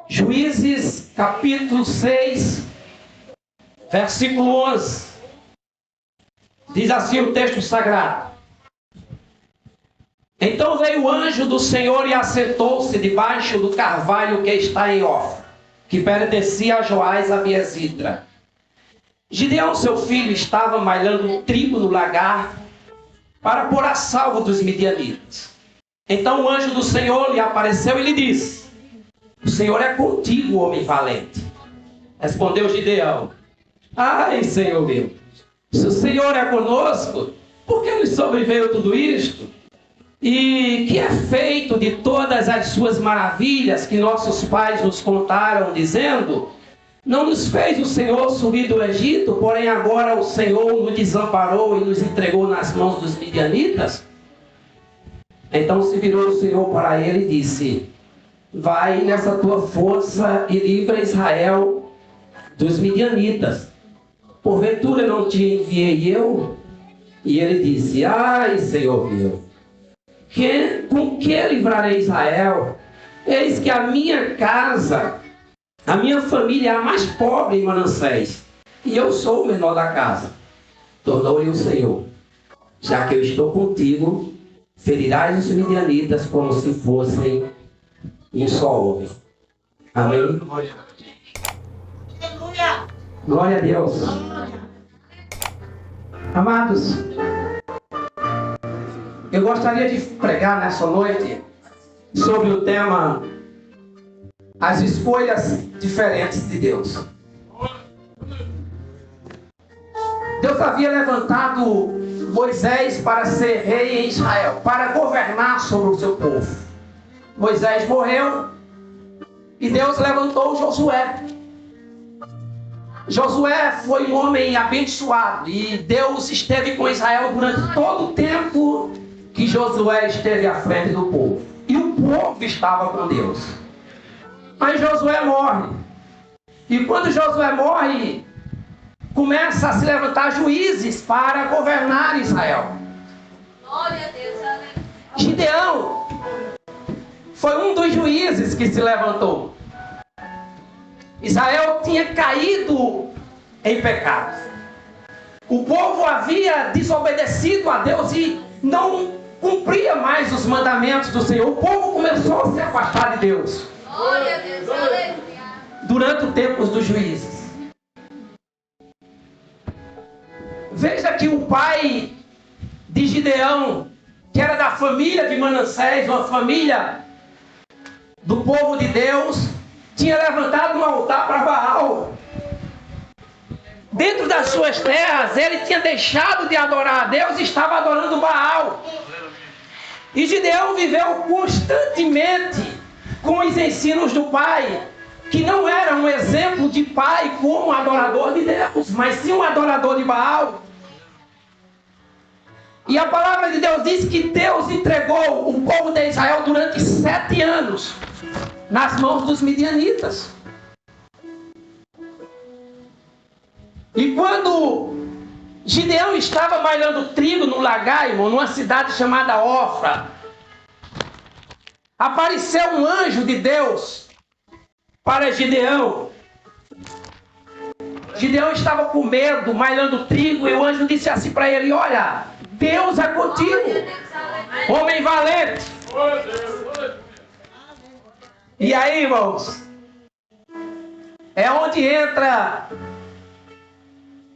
Juízes, capítulo 6, versículo 11. Diz assim o texto sagrado: Então veio o anjo do Senhor e assentou-se debaixo do carvalho que está em Ofra, que pertencia a Joás Abiezitra. Gideão, seu filho, estava malhando trigo no lagar para pôr a salvo dos midianitas. Então o anjo do Senhor lhe apareceu e lhe disse: O Senhor é contigo, homem valente. Respondeu Gideão: Ai, Senhor meu, se o Senhor é conosco, por que nos sobreveio tudo isto? E que é feito de todas as suas maravilhas que nossos pais nos contaram, dizendo: Não nos fez o Senhor subir do Egito, porém agora o Senhor nos desamparou e nos entregou nas mãos dos midianitas? Então se virou o Senhor para ele e disse: Vai nessa tua força e livra Israel dos midianitas. Porventura não te enviei eu? E ele disse: Ai, Senhor meu, com que livrarei Israel? Eis que a minha casa, a minha família é a mais pobre em Manassés, e eu sou o menor da casa. Tornou-lhe o Senhor: Já que eu estou contigo, ferirás os midianitas como se fossem um só homem. Amém? Glória a Deus. Amados, eu gostaria de pregar nessa noite sobre o tema as escolhas diferentes de Deus. Deus havia levantado Moisés para ser rei em Israel, para governar sobre o seu povo. Moisés morreu e Deus levantou Josué. Josué foi um homem abençoado e Deus esteve com Israel durante todo o tempo que Josué esteve à frente do povo. E o povo estava com Deus. Mas Josué morre. E quando Josué morre, começa a se levantar juízes para governar Israel. Glória a Deus, aleluia. Gideão foi um dos juízes que se levantou. Israel tinha caído em pecado. O povo havia desobedecido a Deus e não cumpria mais os mandamentos do Senhor. O povo começou a se afastar de Deus. Glória a Deus, aleluia. Durante o tempo dos juízes. Veja que o pai de Gideão, que era da família de Manassés, uma família do povo de Deus, tinha levantado um altar para Baal. Dentro das suas terras, ele tinha deixado de adorar a Deus e estava adorando Baal. E Gideão viveu constantemente com os ensinos do pai, que não era um exemplo de pai como adorador de Deus, mas sim um adorador de Baal. E a palavra de Deus diz que Deus entregou o povo de Israel durante 7 anos nas mãos dos midianitas. E quando Gideão estava malhando trigo no lagar, irmão, numa cidade chamada Ofra, apareceu um anjo de Deus para Gideão. Gideão estava com medo, malhando trigo, e o anjo disse assim para ele: Olha, Deus é contigo, homem valente. E aí, irmãos, é onde entra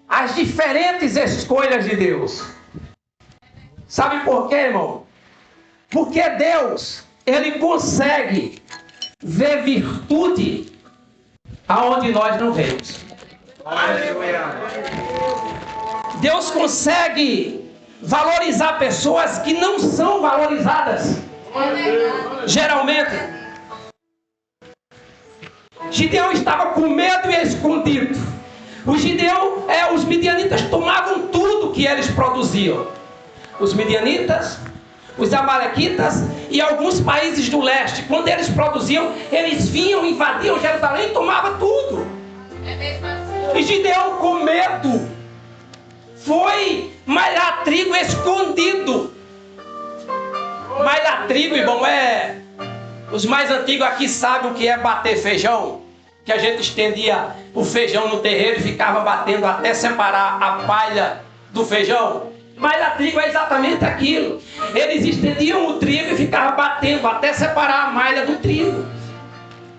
as diferentes escolhas de Deus. Sabe por quê, irmão? Porque Deus, Ele consegue ver virtude aonde nós não vemos. Deus consegue valorizar pessoas que não são valorizadas. Geralmente. Gideão estava com medo e escondido. Os midianitas tomavam tudo que eles produziam. Os midianitas, os amalequitas e alguns países do leste. Quando eles produziam, eles vinham, invadiam Jerusalém e tomavam tudo. E Gideão, com medo, foi malhar trigo escondido. Malhar trigo, irmão, é Os mais antigos aqui sabem o que é bater feijão? Que a gente estendia o feijão no terreiro e ficava batendo até separar a palha do feijão. Mas a trigo é exatamente aquilo. Eles estendiam o trigo e ficavam batendo até separar a malha do trigo.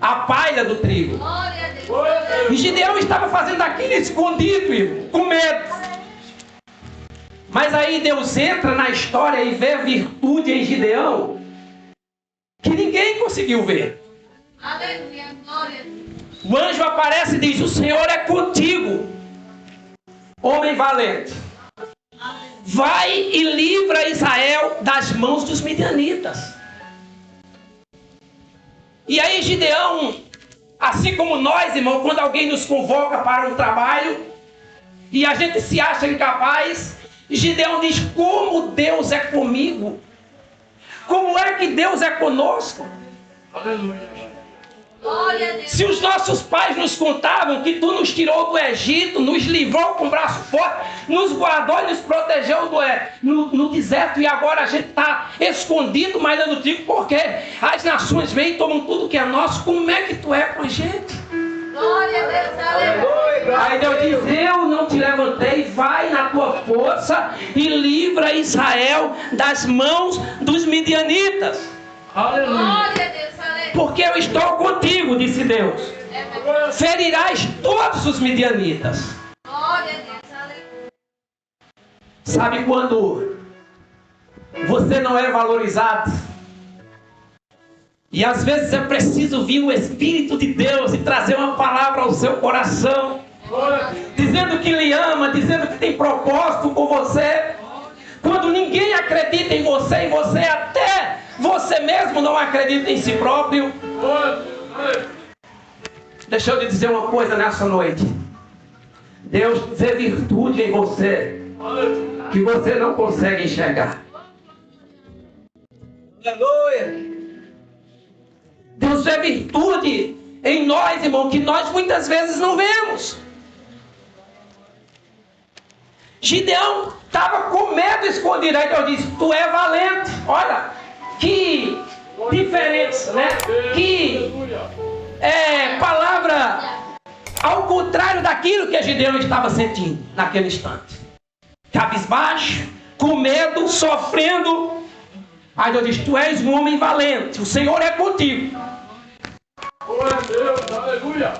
A palha do trigo. Glória a Deus. E Gideão estava fazendo aquilo escondido, irmão, com medo. Mas aí Deus entra na história e vê a virtude em Gideão que ninguém conseguiu ver. Aleluia. Glória a Deus. O anjo aparece e diz: o Senhor é contigo, homem valente. Vai e livra Israel das mãos dos midianitas. E aí Gideão, assim como nós, irmão, quando alguém nos convoca para um trabalho e a gente se acha incapaz, Gideão diz: como Deus é comigo? Como é que Deus é conosco? Glória a Deus. Se os nossos pais nos contavam que tu nos tirou do Egito, nos livrou com o braço forte, nos guardou e nos protegeu no deserto, e agora a gente está escondido, mas eu não digo porque as nações vêm e tomam tudo que é nosso, como é que tu é com a gente? Glória a Deus. Aleluia. Aí Deus diz: eu não te levantei, vai na tua força e livra Israel das mãos dos midianitas. Glória a Deus. Aleluia. Porque eu estou contigo, disse Deus. É verdade. Ferirás todos os midianitas. Glória a Deus. Aleluia. Sabe quando você não é valorizado? E às vezes é preciso vir o Espírito de Deus e trazer uma palavra ao seu coração, dizendo que lhe ama, dizendo que tem propósito com você. Quando ninguém acredita em você, e você até você mesmo não acredita em si próprio. Deixa eu lhe dizer uma coisa nessa noite. Deus vê virtude em você que você não consegue enxergar. Aleluia. Deus vê virtude em nós, irmão, que nós muitas vezes não vemos. Gideão estava com medo escondido. Aí Deus disse: tu é valente. Olha, que diferença, né? Que palavra ao contrário daquilo que Gideão estava sentindo naquele instante. Cabisbaixo, com medo, sofrendo. Aí Deus diz: tu és um homem valente, o Senhor é contigo. Glória a Deus, aleluia.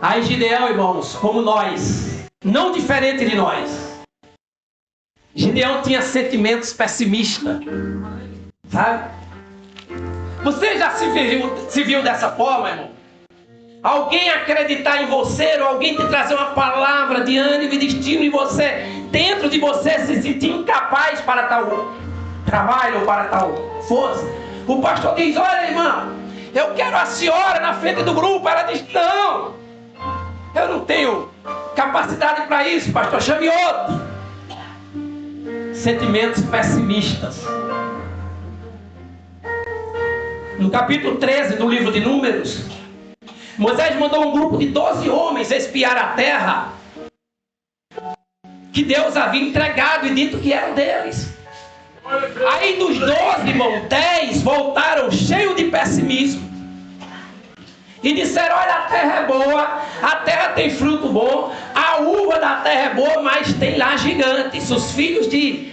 Aí Gideão, irmãos, como nós, não diferente de nós, Gideão tinha sentimentos pessimistas, sabe? Você já se viu dessa forma, irmão? Alguém acreditar em você, ou alguém te trazer uma palavra de ânimo e de estímulo, e você, dentro de você, se sentir incapaz para tal trabalho ou para tal força. O pastor diz: olha, irmão, eu quero a senhora na frente do grupo. Ela diz: não, eu não tenho capacidade para isso, pastor, chame outro. Sentimentos pessimistas. No capítulo 13 do livro de Números, Moisés mandou um grupo de 12 homens espiar a terra que Deus havia entregado e dito que eram deles. Aí dos 12, irmão, 10 voltaram cheios de pessimismo e disseram: olha, a terra é boa, a terra tem fruto bom, a uva da terra é boa, mas tem lá gigantes. Os filhos de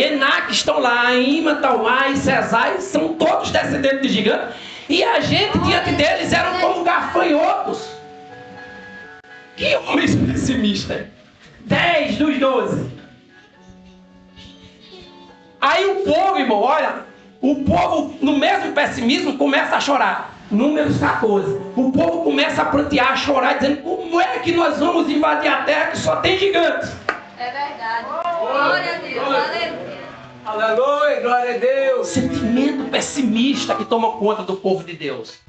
Enac estão lá, em Ima, Talmai e Cesai, são todos descendentes de gigantes, e a gente diante deles eram como gafanhotos. Que homens pessimistas! 10 dos 12. Aí o povo, irmão, olha, o povo no mesmo pessimismo começa a chorar. Números 14. O povo começa a prantear, a chorar, dizendo: como é que nós vamos invadir a terra que só tem gigantes? É verdade. Glória a Deus. Aleluia. Aleluia, glória a Deus. Sentimento pessimista que toma conta do povo de Deus.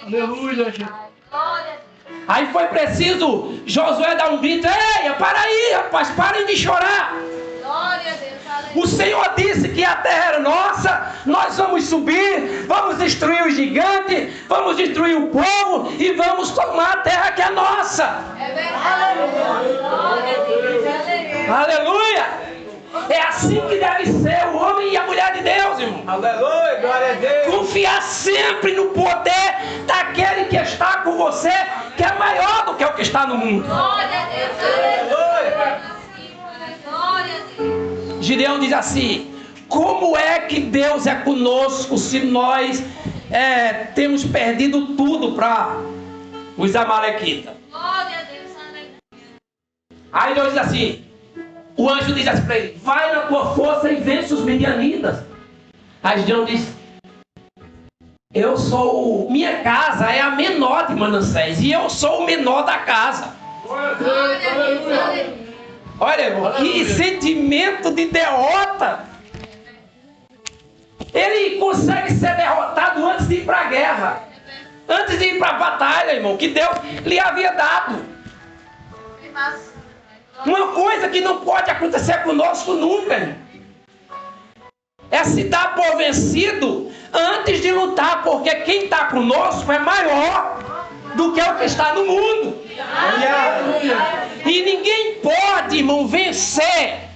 Aleluia, gente. Glória a Deus. Aí foi preciso Josué dar um grito: ei, para aí, rapaz, parem de chorar. Glória a Deus. Aleluia. O Senhor disse que a terra era nossa, nós vamos subir, vamos destruir o gigante, vamos destruir o povo e vamos tomar a terra que é nossa. É verdade. Glória a Deus. Aleluia. Aleluia! É assim que deve ser o homem e a mulher de Deus, irmão. Aleluia, glória a Deus. Confiar sempre no poder daquele que está com você, que é maior do que o que está no mundo. Glória a Deus. Aleluia. Glória a Deus. Gideão diz assim: como é que Deus é conosco se nós temos perdido tudo para os amalequitas? Glória a Deus. Aleluia. Aí Deus diz assim, o anjo diz assim para ele: vai na tua força e vence os midianitas. Aí Gideão diz: minha casa é a menor de Manassés e eu sou o menor da casa. Glória a Deus, aleluia. Olha, irmão, que sentimento de derrota. Ele consegue ser derrotado antes de ir para a guerra, antes de ir para a batalha, irmão, que Deus lhe havia dado. Uma coisa que não pode acontecer conosco nunca, irmão, é se dar por vencido antes de lutar, porque quem está conosco é maior do que o que está no mundo. E ninguém pode, irmão, vencer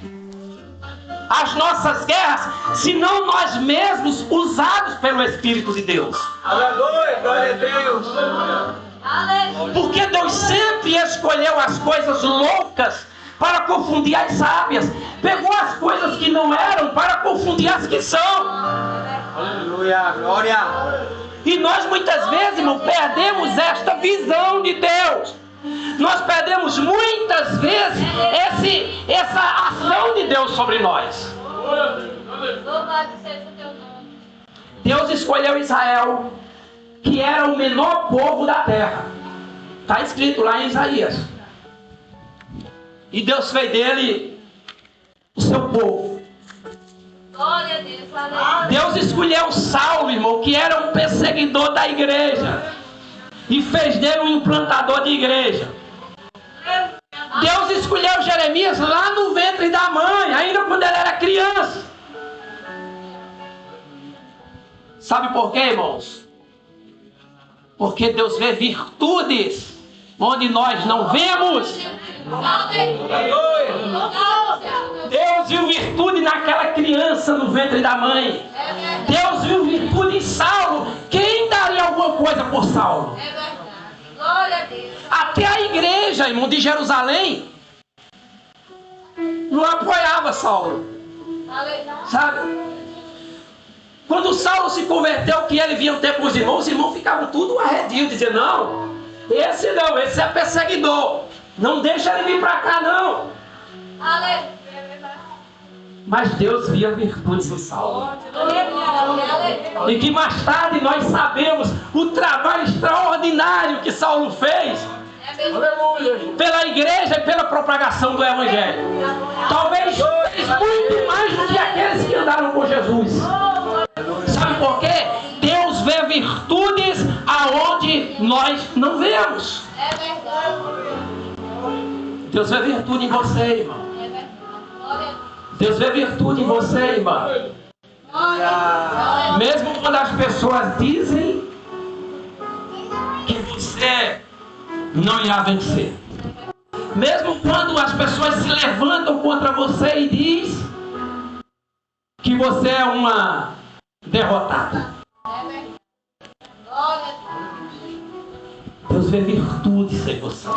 as nossas guerras, senão nós mesmos, usados pelo Espírito de Deus. Aleluia, glória a Deus. Aleluia. Porque Deus sempre escolheu as coisas loucas para confundir as sábias. Pegou as coisas que não eram para confundir as que são. Aleluia, glória. E nós muitas vezes, irmão, perdemos esta visão de Deus. Nós perdemos muitas vezes essa ação de Deus sobre nós. Louvado seja o teu nome. Deus escolheu Israel, que era o menor povo da terra. Está escrito lá em Isaías. E Deus fez dele o seu povo. Glória a Deus. Aleluia. Deus escolheu Saulo, irmão, que era um perseguidor da igreja, e fez dele um implantador de igreja. Deus escolheu Jeremias lá no ventre da mãe, ainda quando ele era criança. Sabe por quê, irmãos? Porque Deus vê virtudes onde nós não vemos. Deus viu virtude naquela criança no ventre da mãe. Deus viu virtude em Saulo. Quem daria alguma coisa por Saulo? Glória a Deus. Até a igreja, irmão, de Jerusalém não apoiava Saulo. Sabe? Quando Saulo se converteu, que ele vinha ter com os irmãos ficavam tudo arredios, dizendo: não, esse é perseguidor. Não deixa ele vir para cá, não. Aleluia. Mas Deus via virtudes em Saulo. E que mais tarde nós sabemos o trabalho extraordinário que Saulo fez pela igreja e pela propagação do Evangelho. Talvez fez muito mais do que aqueles que andaram com Jesus. Sabe por quê? Deus vê virtudes aonde nós não vemos. É verdade. Deus vê virtude em você, irmão. É verdade. Glória a Deus. Deus vê virtude em você, irmão. Mesmo quando as pessoas dizem que você não irá vencer. Mesmo quando as pessoas se levantam contra você e diz que você é uma derrotada. Deus vê virtudes em você.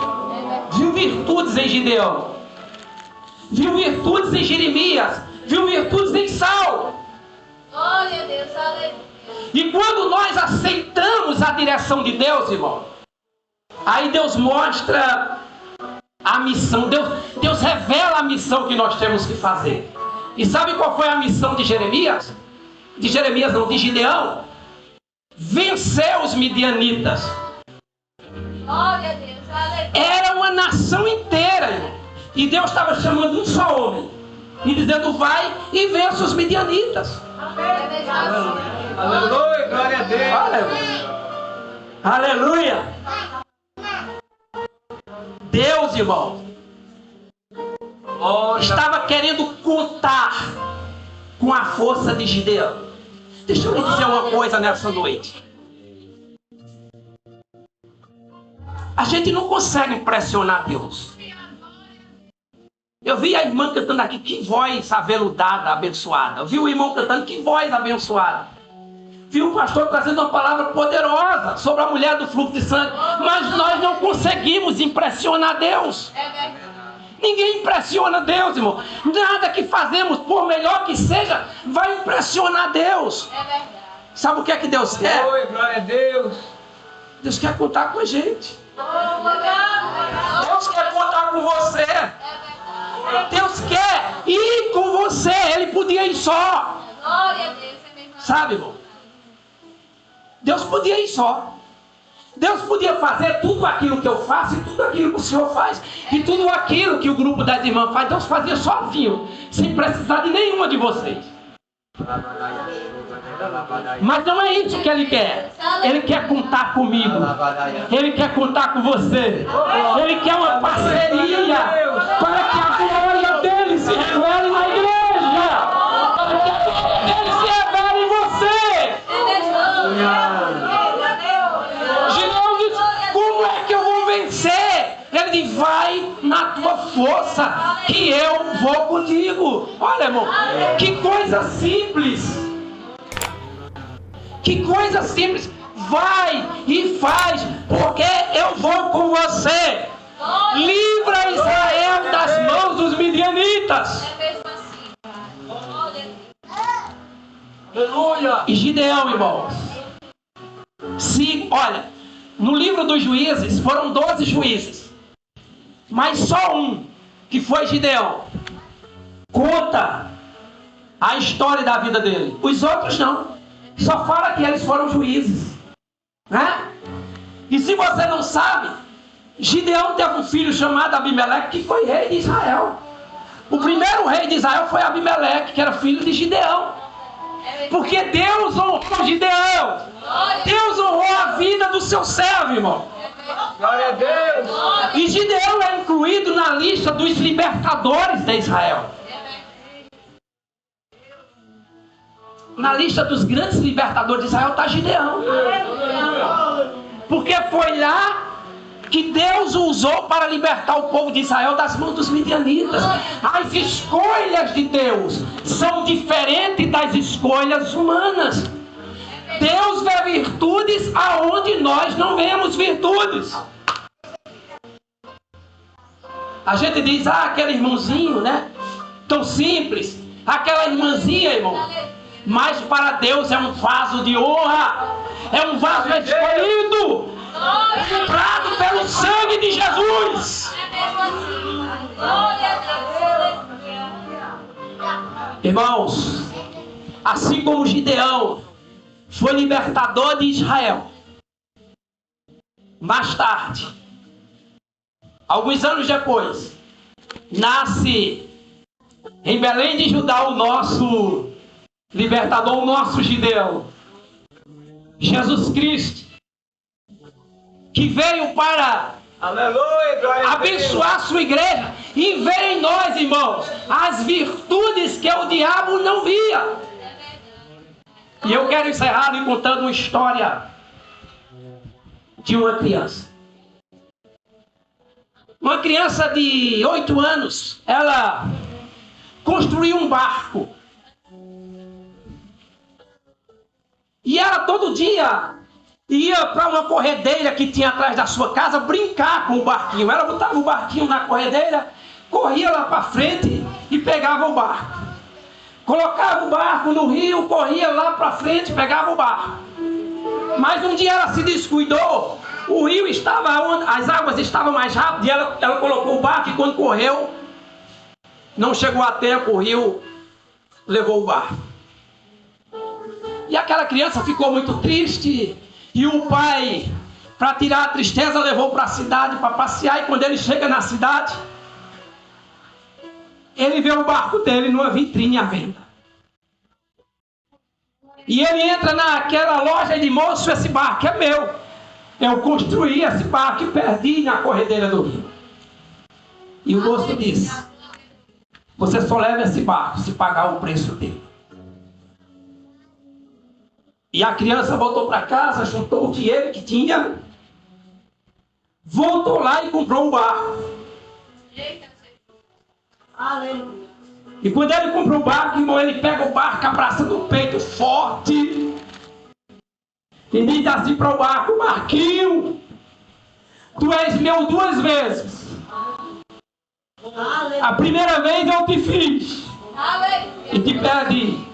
Viu virtudes em Gideão. Viu virtudes em Jeremias. Viu virtudes em Saulo. Glória a Deus, aleluia. E quando nós aceitamos a direção de Deus, irmão, aí Deus mostra a missão. Deus revela a missão que nós temos que fazer. E sabe qual foi a missão de Jeremias? De Gideão? Vencer os midianitas. Glória a Deus, aleluia. Era uma nação inteira, irmão. E Deus estava chamando um só homem e dizendo: vai e vença os midianitas. Aleluia, glória a Deus. Aleluia. Deus, irmão, estava querendo contar com a força de Gideão. Deixa eu lhe dizer uma coisa nessa noite. A gente não consegue impressionar Deus. Eu vi a irmã cantando aqui, que voz aveludada, abençoada. Eu vi o irmão cantando, que voz abençoada. Vi o pastor trazendo uma palavra poderosa sobre a mulher do fluxo de sangue. Mas nós não conseguimos impressionar Deus. Ninguém impressiona Deus, irmão. Nada que fazemos, por melhor que seja, vai impressionar Deus. Sabe o que é que Deus quer? Oi, glória a Deus. Deus quer contar com a gente. Deus quer contar com você. Deus quer ir com você. Ele podia ir só. Sabe, irmão? Deus podia ir só. Deus podia fazer tudo aquilo que eu faço e tudo aquilo que o Senhor faz. E tudo aquilo que o grupo das irmãs faz. Deus fazia sozinho, sem precisar de nenhuma de vocês. Mas não é isso que Ele quer. Ele quer contar comigo. Ele quer contar com você. Ele quer uma parceria para que a glória dele se revele na igreja. Para que a glória dele se revele em você. Gideão diz, como é que eu vou vencer? Ele diz, vai na tua força, que eu vou contigo. Olha, irmão, que coisa simples. Que coisa simples. Vai e faz, porque eu vou com você. Livra Israel das mãos dos midianitas. Aleluia. E Gideão, irmãos, olha, no livro dos juízes foram 12 juízes, mas só um, que foi Gideão, conta a história da vida dele. Os outros não. Só fala que eles foram juízes, né? E se você não sabe, Gideão teve um filho chamado Abimeleque, que foi rei de Israel. O primeiro rei de Israel foi Abimeleque, que era filho de Gideão. Porque Deus honrou Gideão. Deus honrou a vida do seu servo, irmão. Glória a Deus. E Gideão é incluído na lista dos libertadores de Israel. Na lista dos grandes libertadores de Israel está Gideão. Porque foi lá que Deus o usou para libertar o povo de Israel das mãos dos midianitas. As escolhas de Deus são diferentes das escolhas humanas. Deus vê virtudes aonde nós não vemos virtudes. A gente diz, aquele irmãozinho, né? Tão simples. Aquela irmãzinha, irmão. Mas para Deus é um vaso de honra. É um vaso escolhido. Comprado pelo sangue de Jesus. Irmãos, assim como Gideão foi libertador de Israel, mais tarde, alguns anos depois, nasce em Belém de Judá o nosso libertador, o nosso Gideão, Jesus Cristo, que veio para abençoar a sua igreja e ver em nós, irmãos, as virtudes que o diabo não via. E eu quero encerrar lhe contando uma história de uma criança. Uma criança de 8 anos, ela construiu um barco. E ela todo dia ia para uma corredeira que tinha atrás da sua casa brincar com o barquinho. Ela botava o barquinho na corredeira, corria lá para frente e pegava o barco. Colocava o barco no rio, corria lá para frente, pegava o barco. Mas um dia ela se descuidou, o rio estava onde as águas estavam mais rápidas e ela colocou o barco e quando correu, não chegou a tempo, o rio levou o barco. E aquela criança ficou muito triste e o pai, para tirar a tristeza, levou para a cidade para passear e quando ele chega na cidade, ele vê o barco dele numa vitrine à venda. E ele entra naquela loja e diz, moço, esse barco é meu. Eu construí esse barco e perdi na corredeira do rio. E o moço disse, você só leva esse barco se pagar o preço dele. E a criança voltou para casa, juntou o dinheiro que tinha, voltou lá e comprou um barco. Aleluia. E quando ele compra o barco, irmão, ele pega o barco abraçando o peito forte. E diz assim para o barco: Marquinho, tu és meu 2 vezes. A primeira vez eu te fiz e te perdi,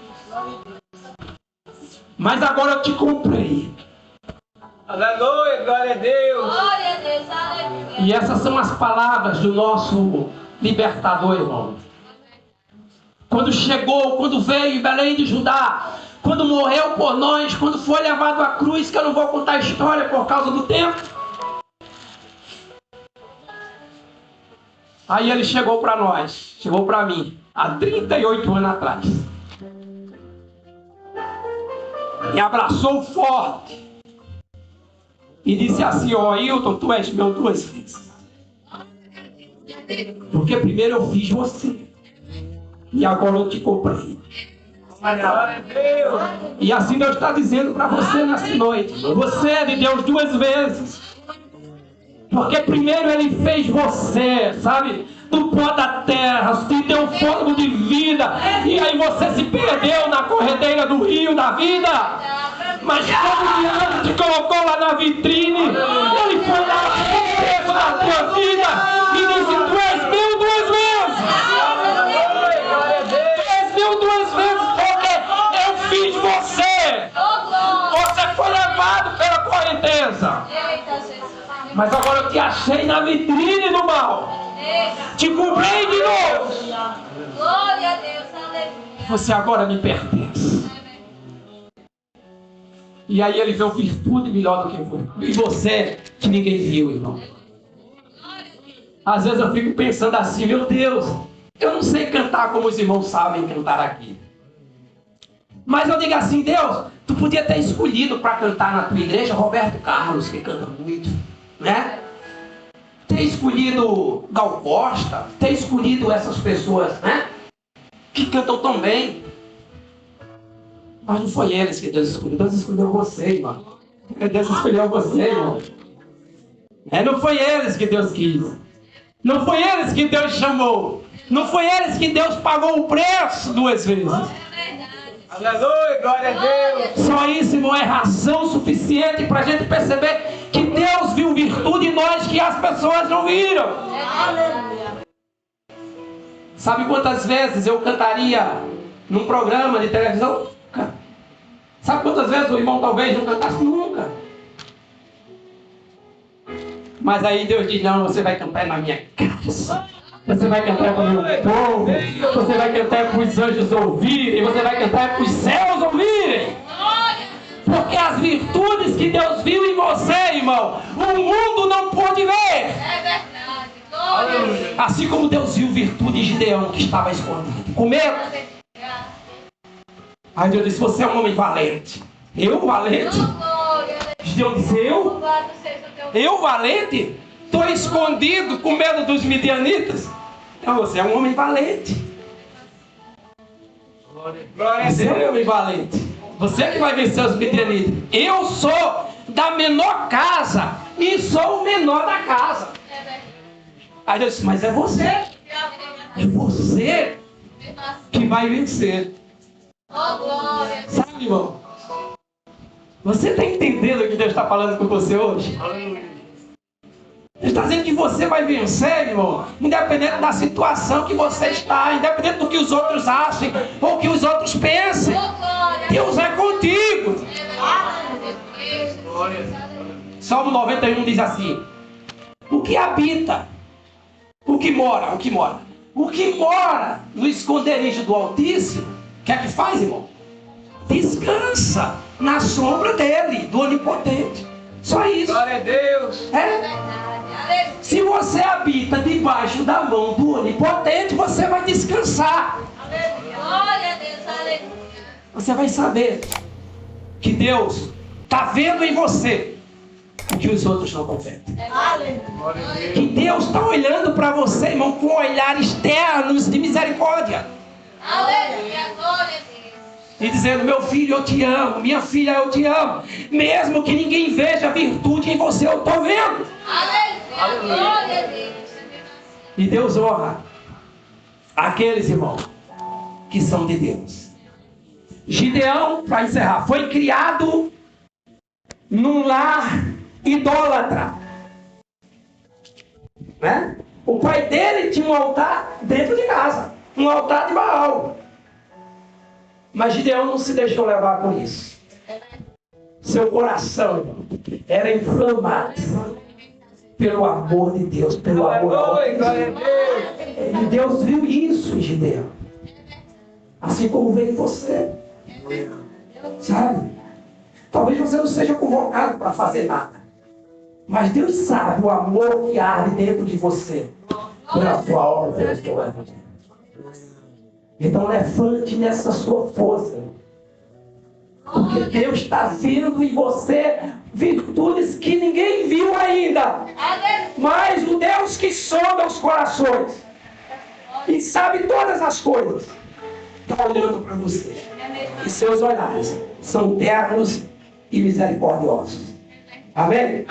mas agora eu te comprei. Aleluia, glória a Deus. Glória a Deus, aleluia. E essas são as palavras do nosso libertador, irmão. Quando chegou, quando veio em Belém de Judá, quando morreu por nós, quando foi levado à cruz, que eu não vou contar a história por causa do tempo. Aí ele chegou para nós, chegou para mim, há 38 anos atrás. Me abraçou forte. E disse assim: ó, Hilton, tu és meu 2 vezes. Porque primeiro eu fiz você. E agora eu te comprei. E assim Deus está dizendo para você nessa noite: você é de Deus 2 vezes. Porque primeiro Ele fez você, sabe? Do pó da terra, te deu fôlego de vida. E aí você se perdeu na corredeira do rio da vida. Mas quando Deus te colocou lá na vitrine, Ele foi lá na tua vida e disse: tu és meu 2 vezes. Tu és meu 2 vezes porque eu fiz você. Você foi levado pela correnteza. Mas agora eu te achei na vitrine do mal. Te comprei de novo. Glória a Deus, aleluia. Você agora me pertence. E aí ele viu virtude melhor do que eu. E você que ninguém viu, irmão. Às vezes eu fico pensando assim: meu Deus, eu não sei cantar como os irmãos sabem cantar aqui. Mas eu digo assim: Deus, tu podia ter escolhido para cantar na tua igreja Roberto Carlos, que canta muito, né? Ter escolhido Gal Costa, ter escolhido essas pessoas, né? Que cantam tão bem. Mas não foi eles que Deus escolheu. Deus escolheu você, irmão. Deus escolheu você, irmão. Não foi eles que Deus quis. Não foi eles que Deus chamou. Não foi eles que Deus pagou o preço 2 vezes. Aleluia, glória a Deus. Só isso, irmão, é razão suficiente para a gente perceber que Deus viu virtude em nós que as pessoas não viram. Sabe quantas vezes eu cantaria num programa de televisão? Sabe quantas vezes o irmão talvez não cantasse? Nunca. Mas aí Deus diz: não, você vai cantar na minha casa. Você vai cantar para o meu povo. Você vai cantar para os anjos ouvirem. Você vai cantar para os céus ouvirem. Porque as virtudes que Deus viu em você, irmão, o mundo não pôde ver. É verdade. Glória. Assim como Deus viu virtude em Gideão, que estava escondido, com medo. Aí Deus disse: você é um homem valente. Eu valente? Gideão disse: eu valente? Estou escondido com medo dos midianitas. Então você é um homem valente. Você é um homem valente. Você que vai vencer os midianitas. Eu sou da menor casa e sou o menor da casa. Aí Deus disse: mas é você. É você que vai vencer. Sabe, irmão? Você está entendendo o que Deus está falando com você hoje? Ele está dizendo que você vai vencer, irmão, independente da situação que você está, independente do que os outros achem ou que os outros pensem. Deus é contigo. Salmo 91 diz assim: o que habita, o que mora no esconderijo do Altíssimo, o que é que faz, irmão? Descansa na sombra dele, do Onipotente. Só isso. Glória a Deus. Se você habita debaixo da mão do Onipotente, você vai descansar. Glória a Deus, aleluia. Você vai saber que Deus está vendo em você o que os outros não estão vendo. Que Deus está olhando para você, irmão, com olhares ternos de misericórdia. Aleluia, glória a Deus. E dizendo: meu filho, eu te amo. Minha filha, eu te amo. Mesmo que ninguém veja a virtude em você, eu estou vendo. Aleluia, glória a Deus. E Deus honra Aqueles, irmãos, que são de Deus. Gideão, para encerrar, foi criado num lar idólatra. Né? O pai dele tinha um altar dentro de casa, um altar de Baal. Mas Gideão não se deixou levar por isso. Seu coração era inflamado pelo amor de Deus, pelo amor ao E Deus viu isso em Gideão. Assim como veio em você. Sabe? Talvez você não seja convocado para fazer nada. Mas Deus sabe o amor que arde dentro de você pela sua obra. Então levante nessa sua força. Porque Deus está vendo em você virtudes que ninguém viu ainda. Mas o Deus que sonda os corações e sabe todas as coisas está olhando para você. E seus olhares são ternos e misericordiosos. Amém?